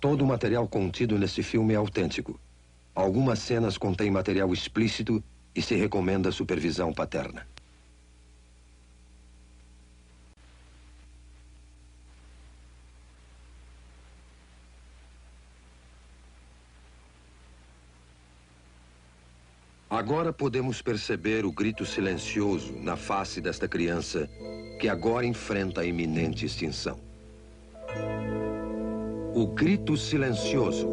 Todo o material contido nesse filme é autêntico. Algumas cenas contêm material explícito e se recomenda supervisão paterna. Agora podemos perceber o grito silencioso na face desta criança que agora enfrenta a iminente extinção. O grito silencioso.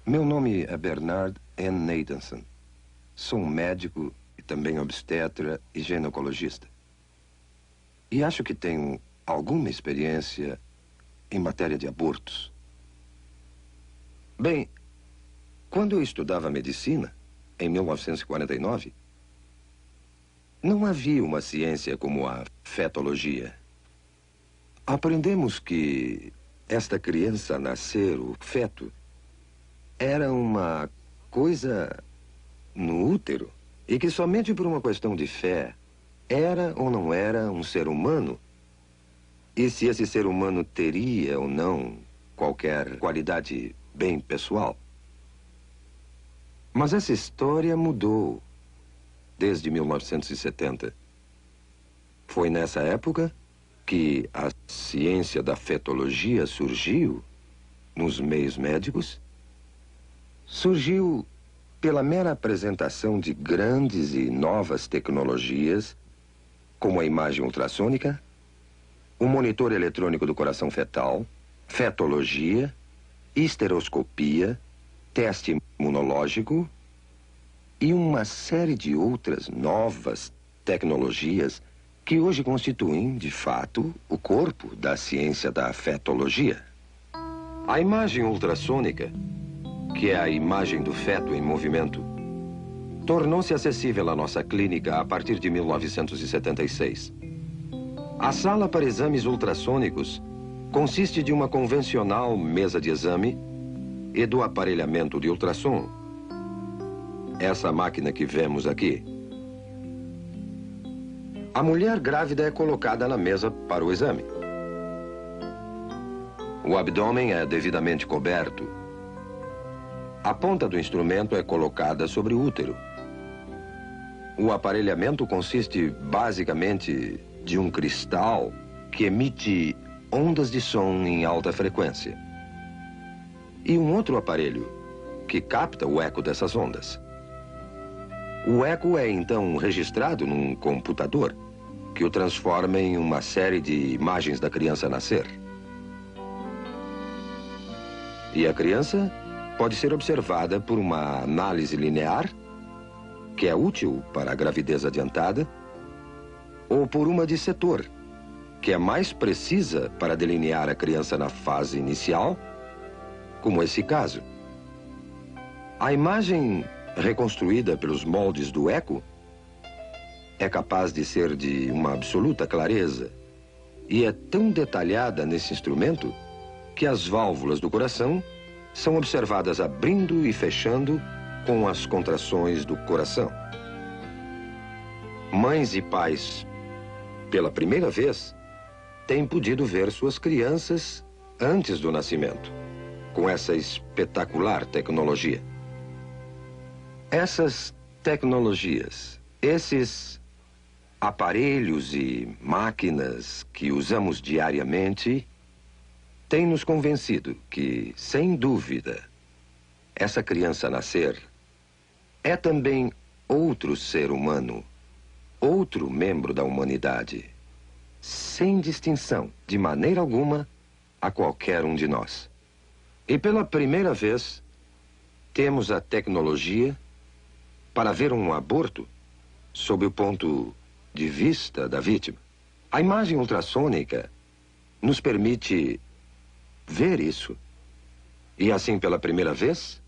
Meu nome é Bernard N. Nathanson. Sou um médico e também obstetra e ginecologista. E acho que tenho alguma experiência em matéria de abortos. Bem, quando eu estudava medicina, em 1949, não havia uma ciência como a fetologia. Aprendemos que esta criança a nascer, o feto, era uma coisa no útero e que somente por uma questão de fé era ou não era um ser humano e se esse ser humano teria ou não qualquer qualidade bem pessoal. Mas essa história mudou desde 1970. Foi nessa época que a ciência da fetologia surgiu nos meios médicos. Surgiu pela mera apresentação de grandes e novas tecnologias, como a imagem ultrassônica, o monitor eletrônico do coração fetal, fetologia, histeroscopia, teste imunológico e uma série de outras novas tecnologias que hoje constituem, de fato, o corpo da ciência da fetologia. A imagem ultrassônica, que é a imagem do feto em movimento, tornou-se acessível à nossa clínica a partir de 1976. A sala para exames ultrassônicos consiste de uma convencional mesa de exame e do aparelhamento de ultrassom. Essa máquina que vemos aqui. A mulher grávida é colocada na mesa para o exame. O abdômen é devidamente coberto. A ponta do instrumento é colocada sobre o útero. O aparelhamento consiste basicamente de um cristal que emite ondas de som em alta frequência. E um outro aparelho que capta o eco dessas ondas. O eco é então registrado num computador que o transforma em uma série de imagens da criança a nascer. E a criança pode ser observada por uma análise linear, que é útil para a gravidez adiantada, ou por uma de setor, que é mais precisa para delinear a criança na fase inicial, como esse caso. A imagem reconstruída pelos moldes do eco é capaz de ser de uma absoluta clareza e é tão detalhada nesse instrumento que as válvulas do coração são observadas abrindo e fechando com as contrações do coração. Mães e pais, pela primeira vez, têm podido ver suas crianças antes do nascimento, com essa espetacular tecnologia. Essas tecnologias, esses aparelhos e máquinas que usamos diariamente, têm nos convencido que, sem dúvida, essa criança a nascer é também outro ser humano, outro membro da humanidade, sem distinção, de maneira alguma, a qualquer um de nós. E pela primeira vez, temos a tecnologia para ver um aborto sob o ponto de vista da vítima. A imagem ultrassônica nos permite ver isso. E assim, pela primeira vez,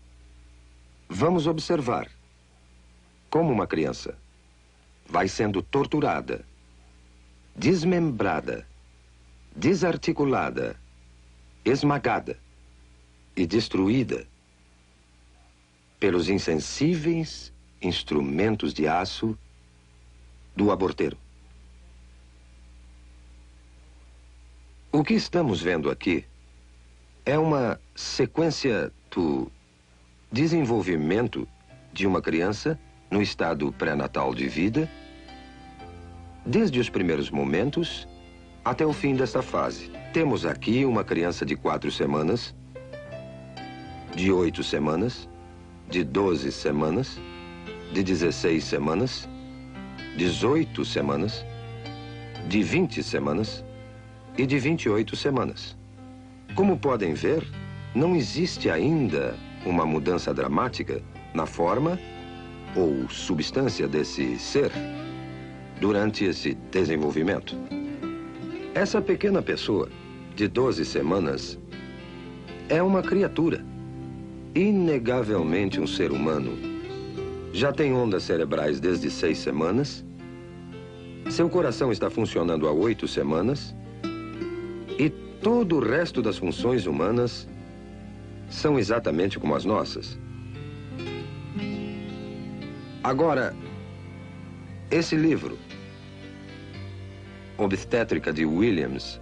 vamos observar como uma criança vai sendo torturada, desmembrada, desarticulada esmagada e destruída pelos insensíveis instrumentos de aço do aborteiro. O que estamos vendo aqui é uma sequência do desenvolvimento de uma criança no estado pré-natal de vida, desde os primeiros momentos até o fim desta fase. Temos aqui uma criança de 4 semanas, de 8 semanas, de 12 semanas, de 16 semanas, 18 semanas, de 20 semanas e de 28 semanas. Como podem ver, não existe ainda uma mudança dramática na forma ou substância desse ser durante esse desenvolvimento. Essa pequena pessoa, de 12 semanas, é uma criatura, inegavelmente um ser humano. Já tem ondas cerebrais desde 6 semanas, seu coração está funcionando há 8 semanas e todo o resto das funções humanas são exatamente como as nossas. Agora, esse livro, Obstétrica de Williams,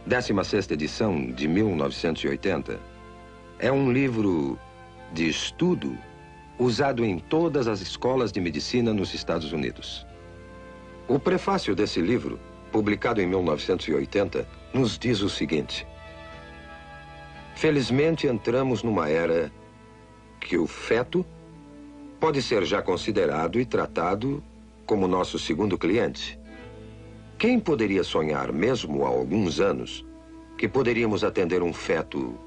16ª edição de 1980, é um livro de estudo usado em todas as escolas de medicina nos Estados Unidos. O prefácio desse livro, publicado em 1980, nos diz o seguinte: felizmente entramos numa era que o feto pode ser já considerado e tratado como nosso segundo cliente. Quem poderia sonhar, mesmo há alguns anos, que poderíamos atender um feto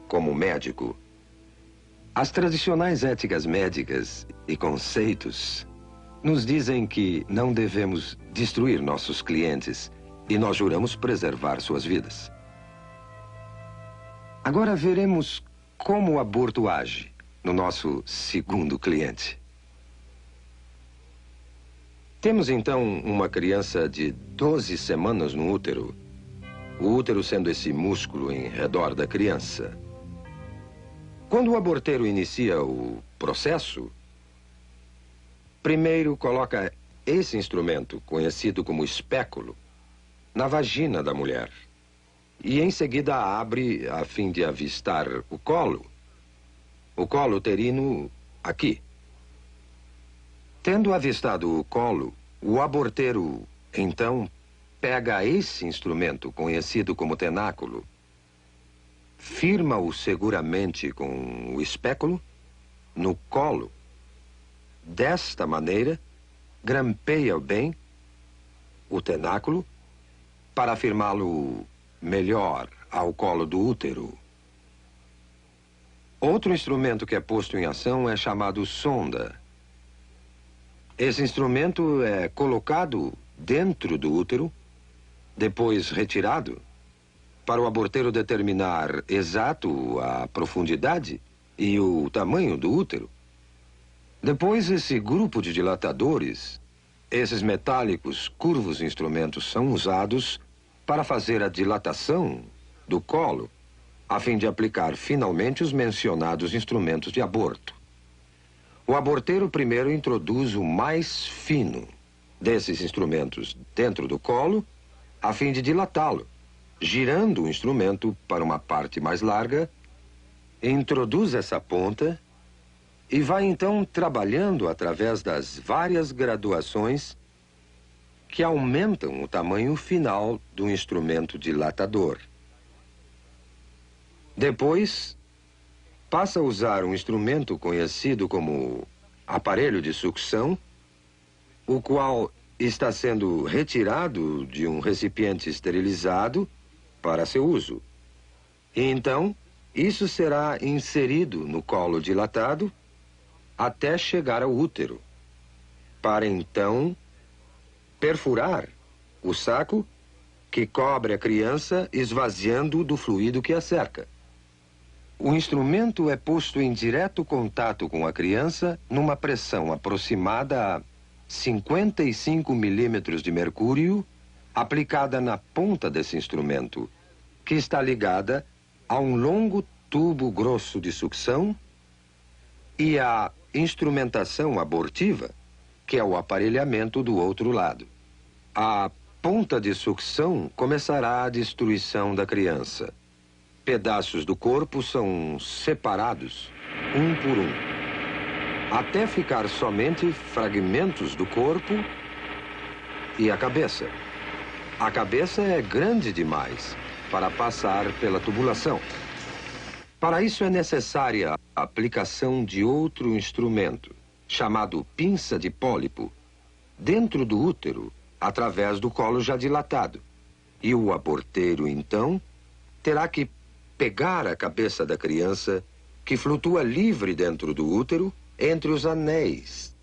como médico? As tradicionais éticas médicas e conceitos nos dizem que não devemos destruir nossos clientes e nós juramos preservar suas vidas. Agora veremos como o aborto age no nosso segundo cliente. Temos então uma criança de 12 semanas no útero, o útero sendo esse músculo em redor da criança. Quando o aborteiro inicia o processo, primeiro coloca esse instrumento, conhecido como espéculo, na vagina da mulher. E em seguida abre a fim de avistar o colo uterino aqui. Tendo avistado o colo, o aborteiro, então, pega esse instrumento, conhecido como tenáculo, firma-o seguramente com o espéculo no colo. Desta maneira, grampeia bem o tenáculo para firmá-lo melhor ao colo do útero. Outro instrumento que é posto em ação é chamado sonda. Esse instrumento é colocado dentro do útero, depois retirado, para o aborteiro determinar exato a profundidade e o tamanho do útero. Depois, esse grupo de dilatadores, esses metálicos curvos instrumentos, são usados para fazer a dilatação do colo, a fim de aplicar finalmente os mencionados instrumentos de aborto. O aborteiro primeiro introduz o mais fino desses instrumentos dentro do colo, a fim de dilatá-lo, girando o instrumento para uma parte mais larga, introduz essa ponta e vai então trabalhando através das várias graduações que aumentam o tamanho final do instrumento dilatador. Depois, passa a usar um instrumento conhecido como aparelho de sucção, o qual está sendo retirado de um recipiente esterilizado para seu uso. E então, isso será inserido no colo dilatado até chegar ao útero, para então perfurar o saco que cobre a criança, esvaziando do fluido que a cerca. O instrumento é posto em direto contato com a criança numa pressão aproximada a 55 milímetros de mercúrio, aplicada na ponta desse instrumento, que está ligada a um longo tubo grosso de sucção e a instrumentação abortiva, que é o aparelhamento do outro lado. A ponta de sucção começará a destruição da criança. Pedaços do corpo são separados, um por um, até ficar somente fragmentos do corpo e a cabeça. A cabeça é grande demais para passar pela tubulação. Para isso é necessária a aplicação de outro instrumento, chamado pinça de pólipo, dentro do útero, através do colo já dilatado. E o aborteiro, então, terá que pegar a cabeça da criança, que flutua livre dentro do útero, entre os anéis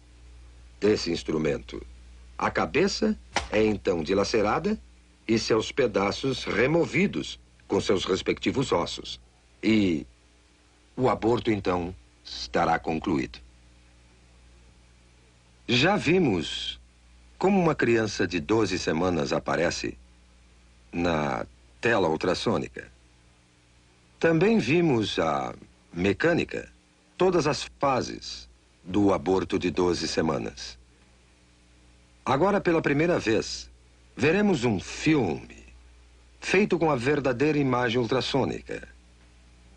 desse instrumento. A cabeça é então dilacerada e seus pedaços removidos com seus respectivos ossos. E o aborto, então, estará concluído. Já vimos como uma criança de 12 semanas aparece na tela ultrassônica. Também vimos a mecânica, todas as fases do aborto de 12 semanas. Agora, pela primeira vez, veremos um filme feito com a verdadeira imagem ultrassônica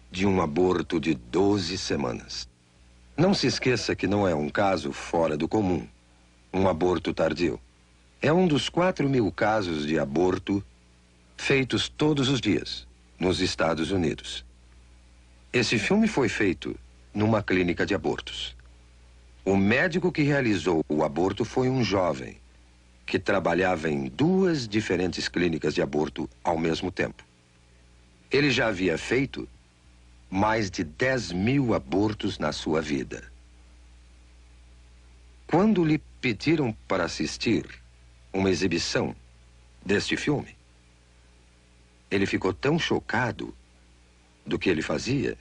de um aborto de 12 semanas. Não se esqueça que não é um caso fora do comum, um aborto tardio. É um dos 4.000 casos de aborto feitos todos os dias nos Estados Unidos. Esse filme foi feito numa clínica de abortos. O médico que realizou o aborto foi um jovem que trabalhava em 2 diferentes clínicas de aborto ao mesmo tempo. Ele já havia feito mais de 10.000 abortos na sua vida. Quando lhe pediram para assistir uma exibição deste filme, ele ficou tão chocado do que ele fazia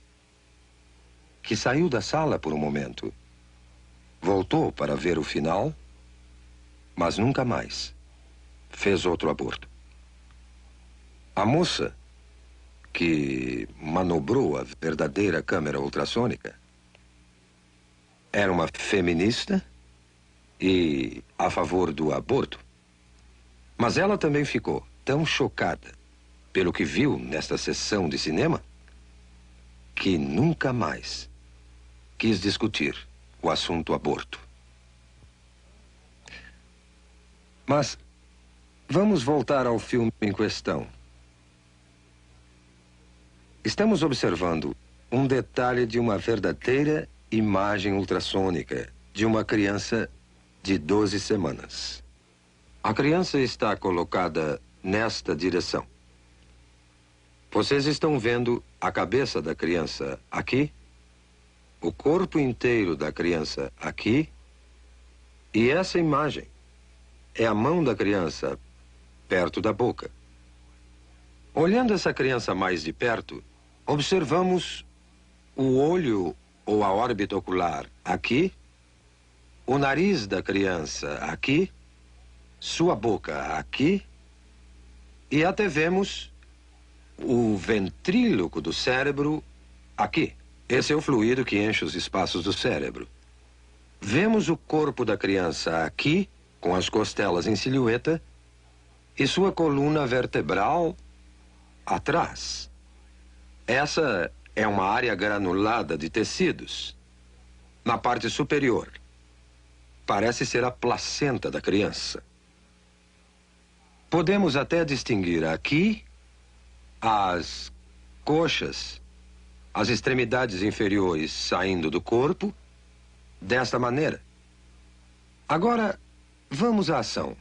que saiu da sala por um momento. Voltou para ver o final, mas nunca mais fez outro aborto. A moça que manobrou a verdadeira câmera ultrassônica era uma feminista e a favor do aborto. Mas ela também ficou tão chocada pelo que viu nesta sessão de cinema que nunca mais quis discutir o assunto aborto. Mas vamos voltar ao filme em questão. Estamos observando um detalhe de uma verdadeira imagem ultrassônica de uma criança de 12 semanas. A criança está colocada nesta direção. Vocês estão vendo a cabeça da criança aqui, o corpo inteiro da criança aqui, e essa imagem é a mão da criança perto da boca. Olhando essa criança mais de perto, observamos o olho ou a órbita ocular aqui, o nariz da criança aqui, sua boca aqui, e até vemos o ventríloco do cérebro aqui. Esse é o fluido que enche os espaços do cérebro. Vemos o corpo da criança aqui, com as costelas em silhueta, e sua coluna vertebral atrás. Essa é uma área granulada de tecidos. Na parte superior, parece ser a placenta da criança. Podemos até distinguir aqui as coxas, as extremidades inferiores saindo do corpo, desta maneira. Agora, vamos à ação.